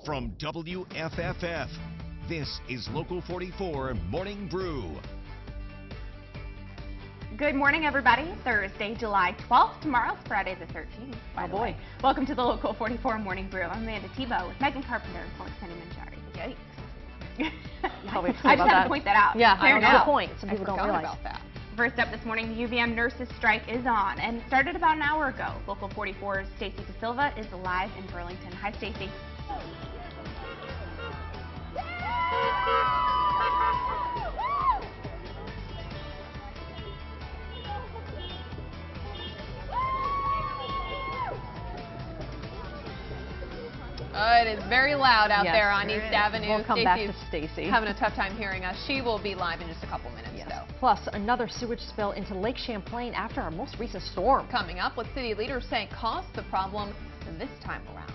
from WFFF, this is Local 44 Morning Brew. Good morning, everybody. Thursday, July 12th. Tomorrow's Friday the 13th. Oh, boy. Welcome to the Local 44 Morning Brew. I'm Amanda Tebow with Megan Carpenter and Courtney. Yikes. I just had to point that out. Yeah, Fair good point. Some people don't realize about that. First up this morning, the UVM Nurses strike is on and started about an hour ago. Local 44's Stacey DeSilva is live in Burlington. Hi, Stacey. It is very loud out there on East Avenue. We'll come back to Stacey. Having a tough time hearing us. She will be live in just a couple minutes, though. Plus, another sewage spill into Lake Champlain after our most recent storm. Coming up, what city leaders say caused the problem this time around.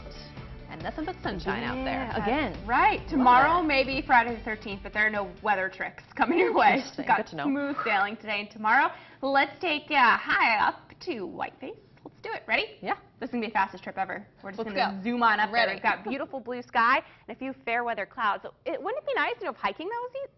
And nothing but sunshine out there. Again. Right. Tomorrow, maybe Friday the 13th, but there are no weather tricks coming your way. We've got smooth sailing today and tomorrow. Let's take high up to Whiteface. Let's do it. Ready? Yeah. This is going to be the fastest trip ever. We're just going to zoom on up there. We've got beautiful blue sky and a few fair weather clouds. So wouldn't it be nice, if hiking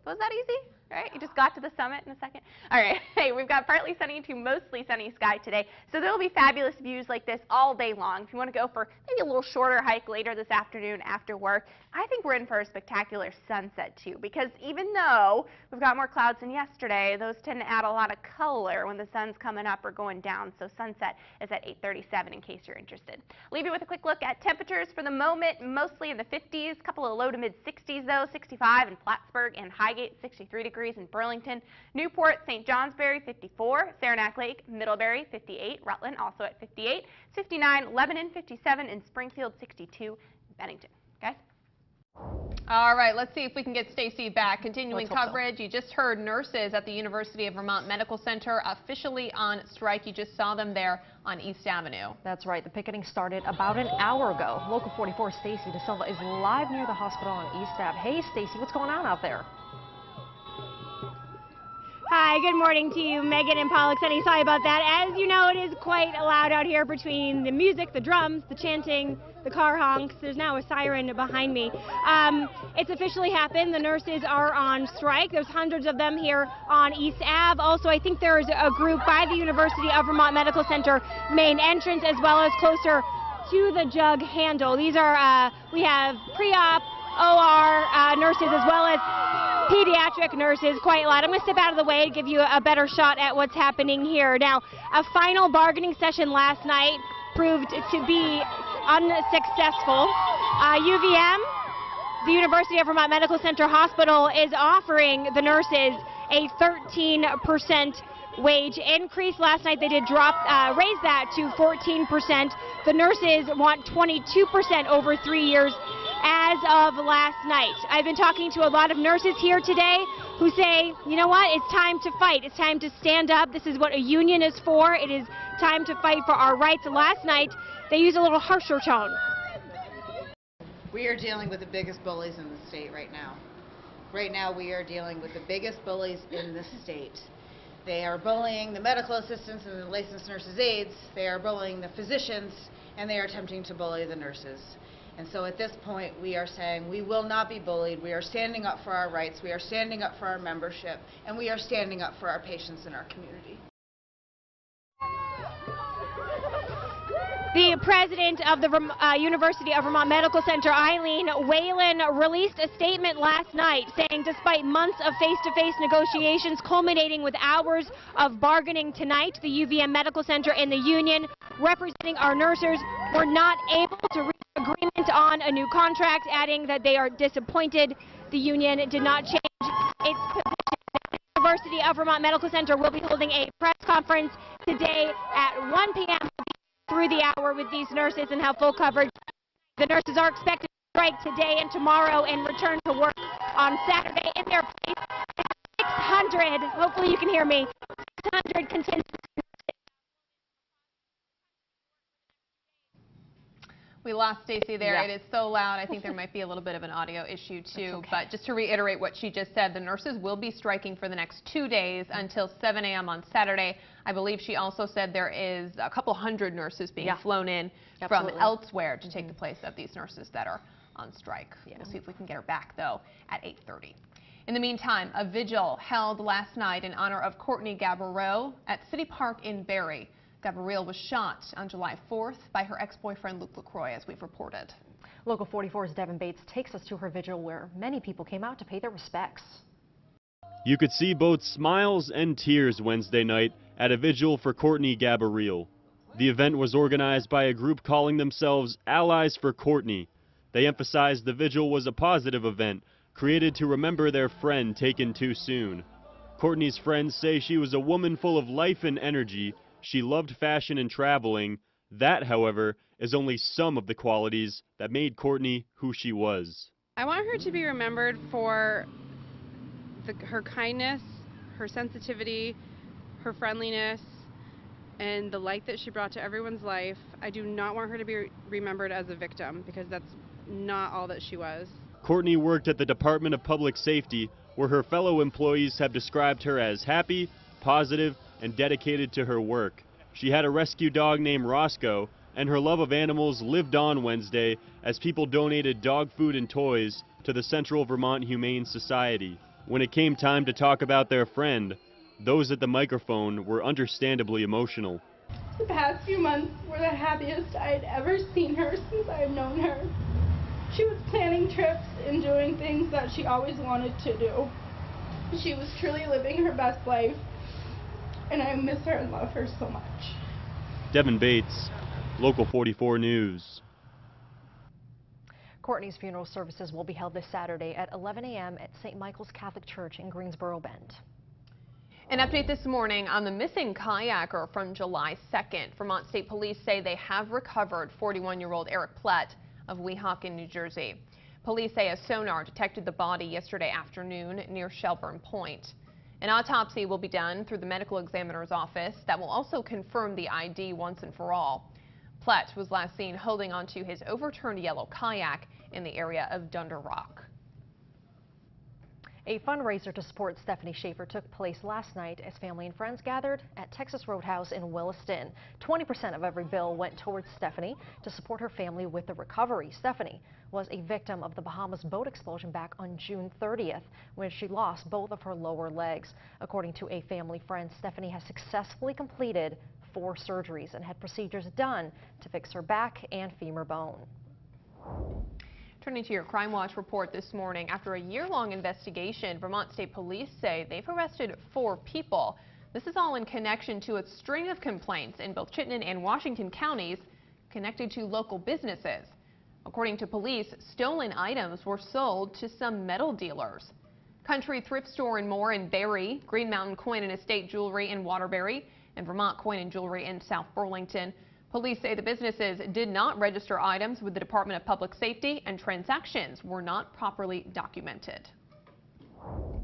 was that easy? Right? You just got to the summit in a second. All right. Hey, we've got partly sunny to mostly sunny sky today. So there will be fabulous views like this all day long. If you want to go for maybe a little shorter hike later this afternoon after work, I think we're in for a spectacular sunset too, because even though we've got more clouds than yesterday, those tend to add a lot of color when the sun's coming up or going down. So sunset is at 8:37 in case you're interested. Leave you with a quick look at temperatures for the moment, mostly in the 50s, a couple of low to mid 60s though, 65 in Plattsburgh and Highgate, 63 degrees in Burlington, Newport, St. Johnsbury, 54, Saranac Lake, Middlebury, 58, Rutland also at 58, 59, Lebanon, 57, and Springfield, 62, Bennington. Guys? All right, let's see if we can get Stacey back. Continuing coverage, you just heard nurses at the University of Vermont Medical Center officially on strike. You just saw them there on East Avenue. That's right. The picketing started about an hour ago. Local 44 Stacey DeSilva is live near the hospital on East Ave. Hey, Stacey, what's going on out there? Hi, good morning to you, Megan and Pollock. Sorry about that. As you know, it is quite loud out here between the music, the drums, the chanting, the car honks. There's now a siren behind me. It's officially happened. The nurses are on strike. There's hundreds of them here on East Ave. Also, I think there's a group by the University of Vermont Medical Center main entrance as well as closer to the jug handle. These are, we have pre-op, OR nurses as well as pediatric nurses, quite loud. I'm going to step out of the way to give you a better shot at what's happening here. Now, a final bargaining session last night proved to be unsuccessful. UVM, the University of Vermont Medical Center Hospital, is offering the nurses a 13% wage increase. Last night they did raise that to 14%. The nurses want 22% over 3 years as of last night. I've been talking to a lot of nurses here today who say, you know what, it's time to fight. It's time to stand up. This is what a union is for. It is time to fight for our rights. Last night they used a little harsher tone. We are dealing with the biggest bullies in the state right now. Right now we are dealing with the biggest bullies in the state. They are bullying the medical assistants and the licensed nurses' aides. They are bullying the physicians, and they are attempting to bully the nurses. And so at this point, we are saying we will not be bullied. We are standing up for our rights. We are standing up for our membership, and we are standing up for our patients in our community. The president of the University of Vermont Medical Center, Eileen Whalen, released a statement last night saying despite months of face-to-face negotiations culminating with hours of bargaining tonight, the UVM Medical Center and the union representing our nurses were not able to reach agreement on a new contract, adding that they are disappointed the union did not change its position. The University of Vermont Medical Center will be holding a press conference today at 1 p.m. through the hour with these nurses and have full coverage. The nurses are expected to strike today and tomorrow and return to work on Saturday in their place. 600, hopefully you can hear me, 600 contingency. We lost Stacy there. Yeah. It is so loud. I think there might be a little bit of an audio issue too. Okay. But just to reiterate what she just said, the nurses will be striking for the next 2 days until 7 a.m. on Saturday. I believe she also said there is a couple hundred nurses being flown in from elsewhere to take the place of these nurses that are on strike. Yeah. We'll see if we can get her back though at 8:30. In the meantime, a vigil held last night in honor of Courtney Gabrielle at City Park in Barrie. Gabrielle was shot on July 4th by her ex-boyfriend Luke LaCroix, as we've reported. Local 44's Devin Bates takes us to her vigil where many people came out to pay their respects. You could see both smiles and tears Wednesday night at a vigil for Courtney Gabrielle. The event was organized by a group calling themselves Allies for Courtney. They emphasized the vigil was a positive event created to remember their friend taken too soon. Courtney's friends say she was a woman full of life and energy. She loved fashion and traveling. That, however, is only some of the qualities that made Courtney who she was. I want her to be remembered for her kindness, her sensitivity, her friendliness, and the light that she brought to everyone's life. I do not want her to be remembered as a victim, because that's not all that she was. Courtney worked at the Department of Public Safety, where her fellow employees have described her as happy, positive, and dedicated to her work. She had a rescue dog named Roscoe, and her love of animals lived on Wednesday as people donated dog food and toys to the Central Vermont Humane Society. When it came time to talk about their friend, those at the microphone were understandably emotional. The past few months were the happiest I had ever seen her since I had known her. She was planning trips and doing things that she always wanted to do. She was truly living her best life, and I miss her and love her so much. Devin Bates, Local 44 News. Courtney's funeral services will be held this Saturday at 11 a.m. at St. Michael's Catholic Church in Greensboro Bend. An update this morning on the missing kayaker from July 2nd. Vermont State Police say they have recovered 41-year-old Eric Plett of Weehawken, New Jersey. Police say a sonar detected the body yesterday afternoon near Shelburne Point. An autopsy will be done through the medical examiner's office that will also confirm the ID once and for all. Plett was last seen holding onto his overturned yellow kayak in the area of Dunder Rock. A fundraiser to support Stephanie Schaefer took place last night as family and friends gathered at Texas Roadhouse in Williston. 20% of every bill went towards Stephanie to support her family with the recovery. Stephanie was a victim of the Bahamas boat explosion back on June 30th when she lost both of her lower legs. According to a family friend, Stephanie has successfully completed 4 surgeries and had procedures done to fix her back and femur bone. Turning to your Crime Watch report this morning, after a year-long investigation, Vermont State Police say they've arrested 4 people. This is all in connection to a string of complaints in both Chittenden and Washington counties connected to local businesses. According to police, stolen items were sold to some metal dealers. Country Thrift Store and More in Barrie, Green Mountain Coin and Estate Jewelry in Waterbury, and Vermont Coin and Jewelry in South Burlington. Police say the businesses did not register items with the Department of Public Safety and transactions were not properly documented.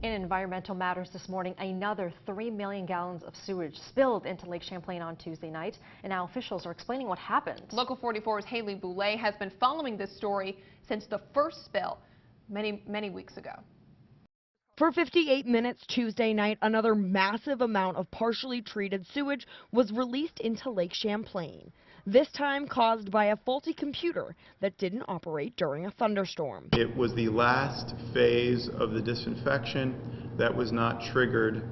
In environmental matters this morning, another 3 million gallons of sewage spilled into Lake Champlain on Tuesday night, and now officials are explaining what happened. Local 44's Haley Boulay has been following this story since the first spill many weeks ago. For 58 minutes Tuesday night, another massive amount of partially treated sewage was released into Lake Champlain, this time caused by a faulty computer that didn't operate during a thunderstorm. It was the last phase of the disinfection that was not triggered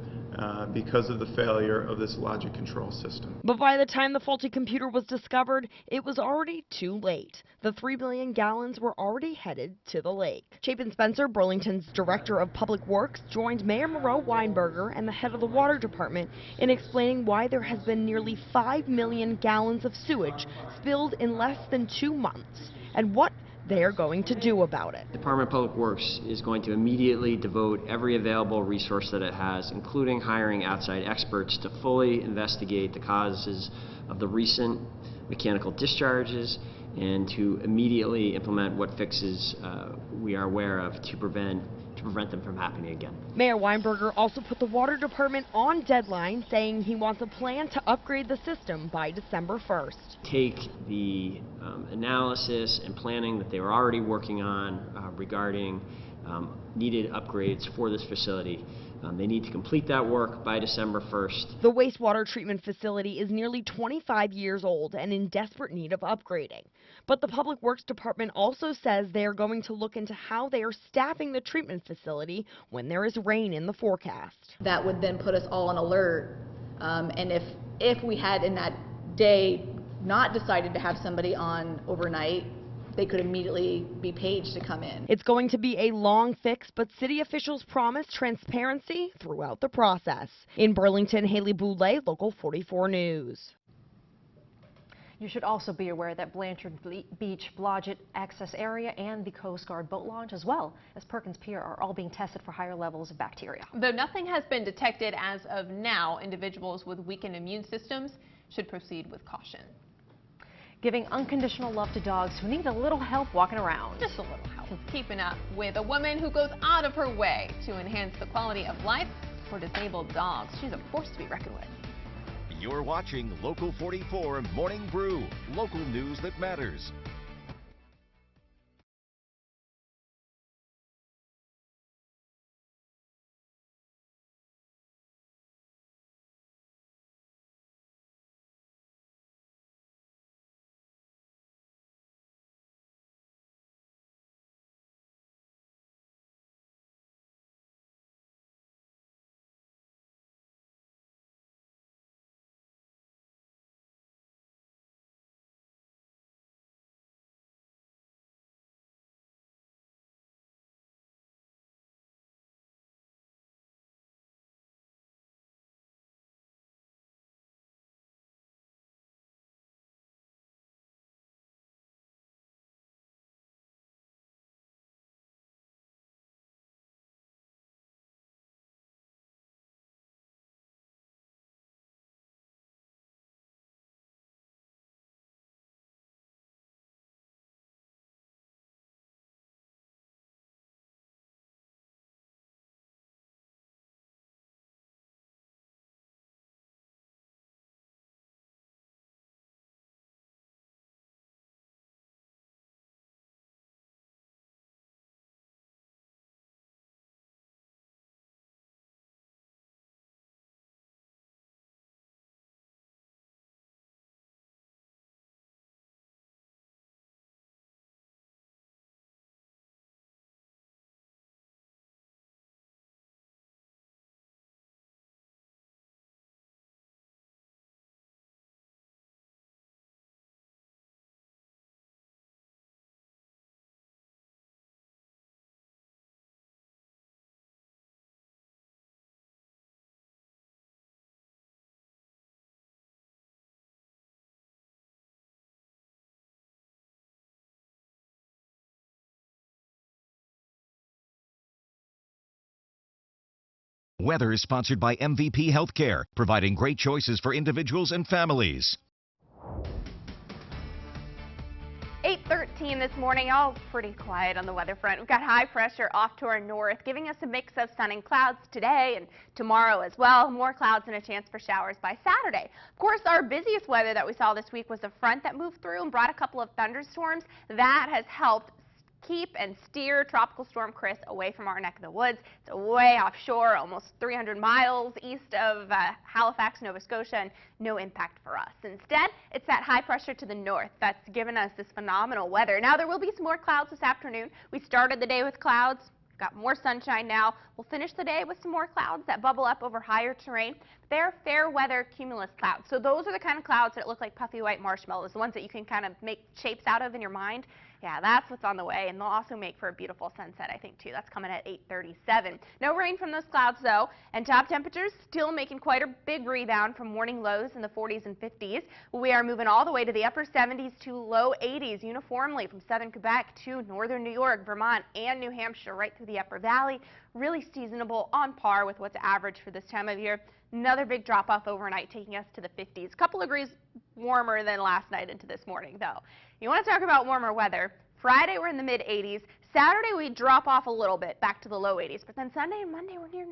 because of the failure of this logic control system. But by the time the faulty computer was discovered, it was already too late. The 3 million gallons were already headed to the lake. Chapin Spencer, Burlington's Director of Public Works, joined Mayor Moreau Weinberger and the head of the Water Department in explaining why there has been nearly 5 million gallons of sewage spilled in less than 2 months, and what they are going to do about it. The Department of Public Works is going to immediately devote every available resource that it has, including hiring outside experts, to fully investigate the causes of the recent mechanical discharges and to immediately implement what fixes we are aware of to prevent to prevent them from happening again. Mayor Weinberger also put the water department on deadline, saying he wants a plan to upgrade the system by December 1st. Take the analysis and planning that they were already working on regarding needed upgrades for this facility. They need to complete that work by December 1st. The wastewater treatment facility is nearly 25 years old and in desperate need of upgrading. But the Public Works Department also says they are going to look into how they are staffing the treatment facility when there is rain in the forecast. That would then put us all on alert, and if we had in that day not decided to have somebody on overnight, they could immediately be paged to come in. It's going to be a long fix, but city officials promise transparency throughout the process. In Burlington, Haley Boulay, Local 44 News. You should also be aware that Blanchard Beach, Blodgett access area, and the Coast Guard boat launch, as well as Perkins Pier, are all being tested for higher levels of bacteria. Though nothing has been detected as of now, individuals with weakened immune systems should proceed with caution. Giving unconditional love to dogs who need a little help walking around. Just a little help. Keeping up with a woman who goes out of her way to enhance the quality of life for disabled dogs. She's a force to be reckoned with. You're watching Local 44 Morning Brew, local news that matters. Weather is sponsored by MVP Healthcare, providing great choices for individuals and families. 8:13 this morning, all pretty quiet on the weather front. We've got high pressure off to our north, giving us a mix of sun and clouds today and tomorrow as well. More clouds and a chance for showers by Saturday. Of course, our busiest weather that we saw this week was a front that moved through and brought a couple of thunderstorms. That has helped keep and steer Tropical Storm Chris away from our neck of the woods. It's way offshore, almost 300 miles east of Halifax, Nova Scotia, and no impact for us. Instead, it's that high pressure to the north that's given us this phenomenal weather. Now, there will be some more clouds this afternoon. We started the day with clouds. Got more sunshine now. We'll finish the day with some more clouds that bubble up over higher terrain. They're fair weather cumulus clouds. So those are the kind of clouds that look like puffy white marshmallows, the ones that you can kind of make shapes out of in your mind. Yeah, that's what's on the way, and they'll also make for a beautiful sunset, I think, too. That's coming at 8:37. No rain from those clouds, though, and top temperatures still making quite a big rebound from morning lows in the 40s and 50s. We are moving all the way to the upper 70s to low 80s uniformly from southern Quebec to northern New York, Vermont, and New Hampshire, right through the upper valley. Really seasonable, on par with what's average for this time of year. Another big drop-off overnight, taking us to the 50s. A couple degrees warmer than last night into this morning, though. You want to talk about warmer weather? Friday, we're in the mid-80s. Saturday we drop off a little bit back to the low 80s, but then Sunday and Monday we're near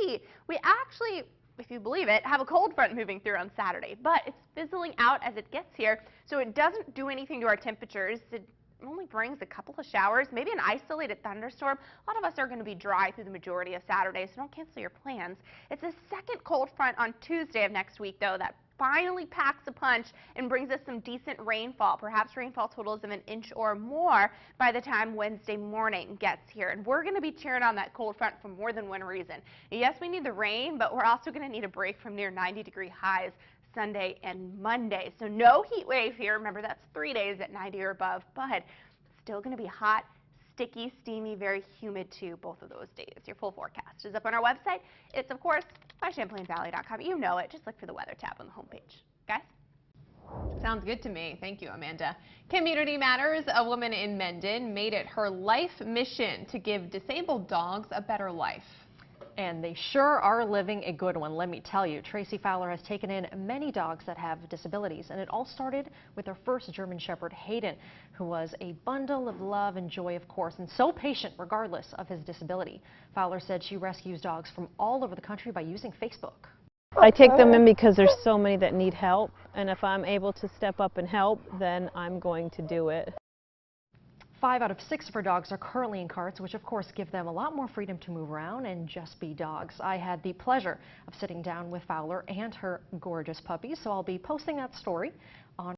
90. We actually, if you believe it, have a cold front moving through on Saturday, but it's fizzling out as it gets here, so it doesn't do anything to our temperatures. It only brings a couple of showers, maybe an isolated thunderstorm. A lot of us are going to be dry through the majority of Saturday, so don't cancel your plans. It's a second cold front on Tuesday of next week, though, that finally packs a punch and brings us some decent rainfall, perhaps rainfall totals of an inch or more by the time Wednesday morning gets here. And we're going to be cheering on that cold front for more than one reason. Yes, we need the rain, but we're also going to need a break from near 90-degree highs Sunday and Monday. So no heat wave here. Remember, that's 3 days at 90 or above, but still going to be hot, sticky, steamy, very humid too, both of those days. Your full forecast is up on our website. It's, of course, by ChamplainValley.com. You know it. Just look for the weather tab on the homepage. Guys? Sounds good to me. Thank you, Amanda. Community Matters. A woman in Mendon made it her life mission to give disabled dogs a better life. And they sure are living a good one, let me tell you. Tracy Fowler has taken in many dogs that have disabilities, and it all started with her first German Shepherd, Hayden, who was a bundle of love and joy, of course, and so patient regardless of his disability. Fowler said she rescues dogs from all over the country by using Facebook. I take them in because there's so many that need help, and if I'm able to step up and help, then I'm going to do it. 5 out of 6 of her dogs are currently in carts, which of course give them a lot more freedom to move around and just be dogs. I had the pleasure of sitting down with Fowler and her gorgeous puppies, so I'll be posting that story on